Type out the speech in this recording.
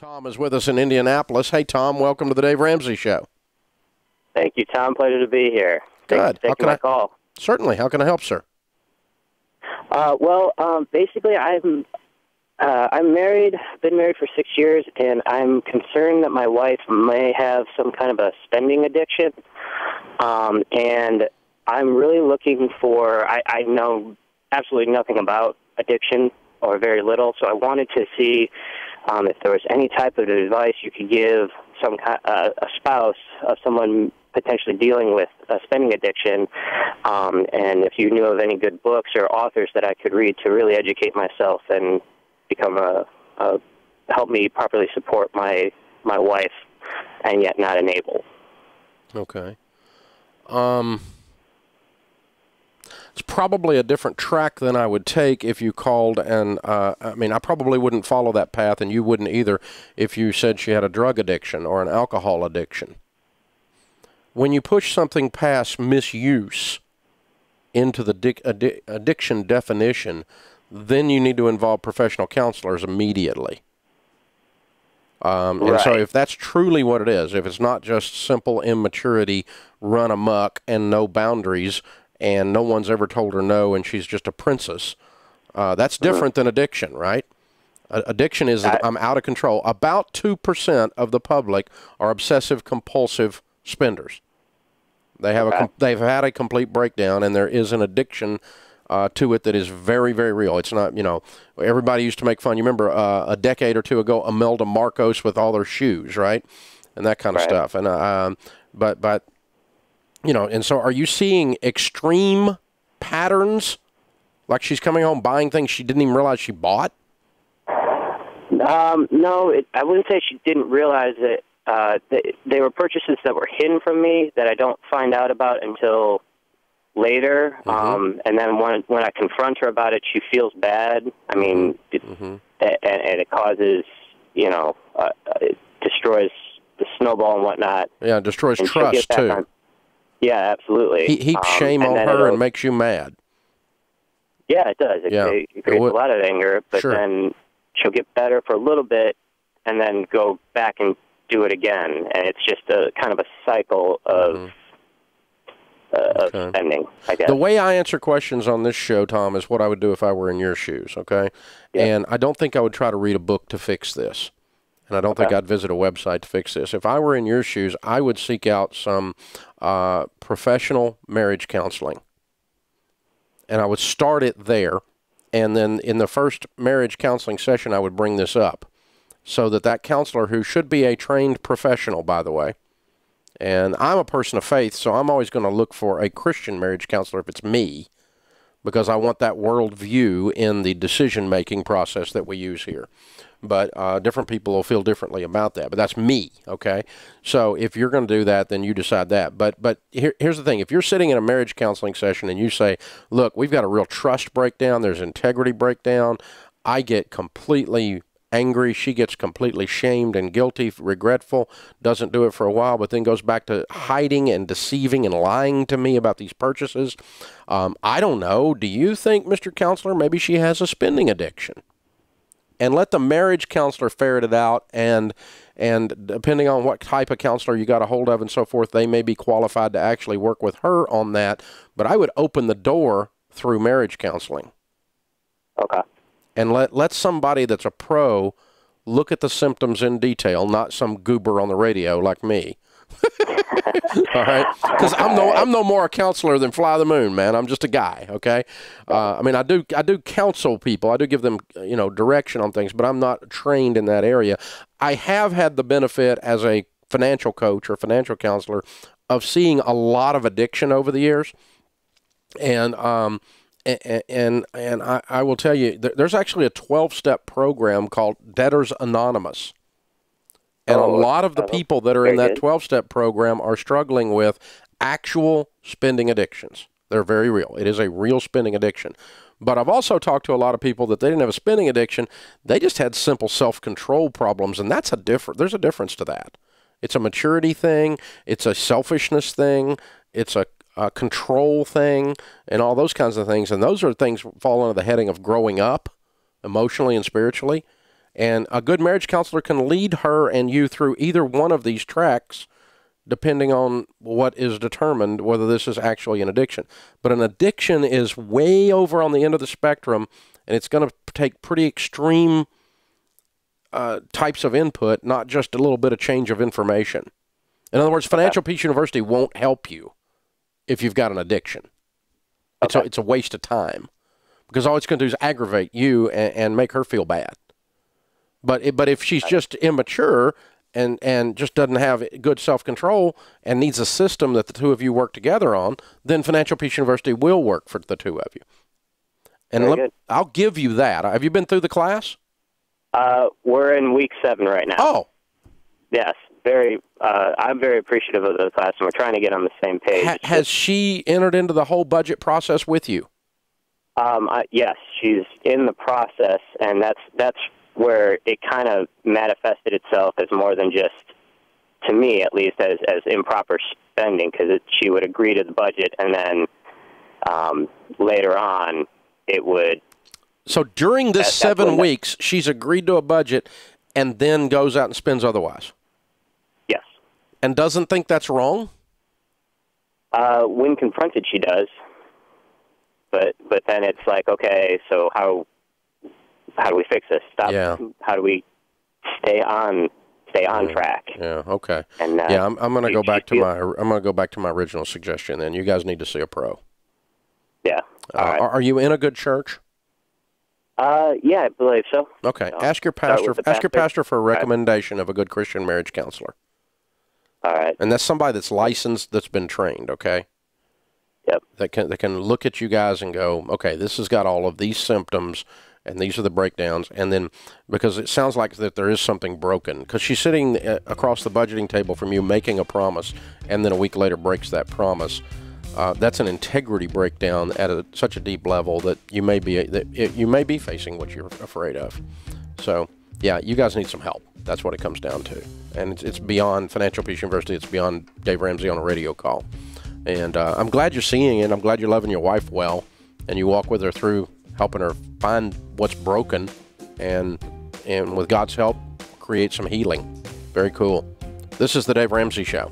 Tom is with us in Indianapolis. Hey, Tom, welcome to the Dave Ramsey Show. Thank you, Tom. Pleasure to be here. Good. Thanks for taking my call. Certainly. How can I help, sir? Basically, I'm married, been married for 6 years, and I'm concerned that my wife may have some kind of a spending addiction. And I'm really looking for, I know absolutely nothing about addiction or very little, so I wanted to see if there was any type of advice you could give a spouse of someone potentially dealing with a spending addiction, and if you knew of any good books or authors that I could read to really educate myself and become help me properly support my wife, and yet not enable. Okay. It's probably a different track than I would take if you called, and I mean, I probably wouldn't follow that path, and you wouldn't either if you said she had a drug addiction or an alcohol addiction. When you push something past misuse into the addiction definition, then you need to involve professional counselors immediately. And so if that's truly what it is, if it's not just simple immaturity, run amok, and no boundaries, and no one's ever told her no, and she's just a princess, that's different than addiction, right? Addiction is I'm out of control. About 2% of the public are obsessive-compulsive spenders. They have they've had a complete breakdown, and there is an addiction to it that is very, very real. It's not, you know, everybody used to make fun. You remember a decade or two ago, Imelda Marcos with all their shoes, right? And that kind of stuff. And but you know, and so are you seeing extreme patterns? Like she's coming home buying things she didn't even realize she bought? No, I wouldn't say she didn't realize it. They were purchases that were hidden from me that I don't find out about until later. And then when I confront her about it, she feels bad. I mean, and it causes, you know, it destroys the snowball and whatnot. Yeah, it destroys trust, too. Yeah, absolutely. Heaps shame on her and makes you mad. Yeah, it does. It creates a lot of anger, but then she'll get better for a little bit and then go back and do it again. And it's just a kind of a cycle of spending, I guess. The way I answer questions on this show, Tom, is what I would do if I were in your shoes, okay? Yeah. And I don't think I would try to read a book to fix this. And I don't think I'd visit a website to fix this. If I were in your shoes, I would seek out some professional marriage counseling. And I would start it there. And then in the first marriage counseling session, I would bring this up so that counselor, who should be a trained professional, by the way, and I'm a person of faith, so I'm always going to look for a Christian marriage counselor if it's me, because I want that worldview in the decision-making process that we use here. But different people will feel differently about that. But that's me, okay? So if you're going to do that, then you decide that. But here's the thing. If you're sitting in a marriage counseling session and you say, look, we've got a real trust breakdown, there's integrity breakdown, I get completely angry, she gets completely shamed and guilty, regretful, doesn't do it for a while, but then goes back to hiding and deceiving and lying to me about these purchases. I don't know. Do you think, Mr. Counselor, maybe she has a spending addiction? And let the marriage counselor ferret it out, and depending on what type of counselor you got a hold of and so forth, they may be qualified to actually work with her on that. But I would open the door through marriage counseling. Okay. And let somebody that's a pro look at the symptoms in detail, not some goober on the radio like me. All right, because I'm no more a counselor than Fly the Moon, man. I'm just a guy. Okay, I mean, I do counsel people. I do give them, you know, direction on things, but I'm not trained in that area. I have had the benefit as a financial coach or financial counselor of seeing a lot of addiction over the years, and I will tell you, there's actually a 12-step program called Debtors Anonymous. And a lot of the people that are in that 12-step program are struggling with actual spending addictions. They're very real. It is a real spending addiction. But I've also talked to a lot of people that they didn't have a spending addiction. They just had simple self-control problems, and there's a difference to that. It's a maturity thing. It's a selfishness thing. It's a control thing, and all those kinds of things. And those are things fall under the heading of growing up emotionally and spiritually. And a good marriage counselor can lead her and you through either one of these tracks, depending on what is determined, whether this is actually an addiction. But an addiction is way over on the end of the spectrum, and it's going to take pretty extreme types of input, not just a little bit of change of information. In other words, Financial Peace University won't help you if you've got an addiction. It's a waste of time, because all it's going to do is aggravate you and make her feel bad. But if she's just immature and just doesn't have good self-control and needs a system that the two of you work together on, then Financial Peace University will work for the two of you. And I'll give you that. Have you been through the class? We're in week 7 right now. Oh. Yes. I'm very appreciative of the class, and we're trying to get on the same page. Has she entered into the whole budget process with you? Yes, she's in the process, and that's where it kind of manifested itself as more than just, to me at least, as improper spending, because she would agree to the budget, and then later on it would... So during this 7 weeks, she's agreed to a budget and then goes out and spends otherwise? Yes. And doesn't think that's wrong? When confronted, she does. But then it's like, okay, so how do we fix this? How do we stay on track? Yeah, okay. And, I'm going to go back to my original suggestion then. You guys need to see a pro. Yeah. All right. Are you in a good church? Yeah, I believe so. Okay. Ask your pastor for a recommendation of a good Christian marriage counselor. All right. And that's somebody that's licensed, that's been trained, okay? Yep. That can look at you guys and go, okay, this has got all of these symptoms, and these are the breakdowns. And then, because it sounds like that there is something broken, because she's sitting across the budgeting table from you making a promise, and then a week later breaks that promise. That's an integrity breakdown at such a deep level that you may be facing what you're afraid of. So, yeah, you guys need some help. That's what it comes down to. And it's beyond Financial Peace University. It's beyond Dave Ramsey on a radio call. And I'm glad you're seeing it. I'm glad you're loving your wife well, and you walk with her through helping her find what's broken, and with God's help, create some healing. Very cool. This is the Dave Ramsey Show.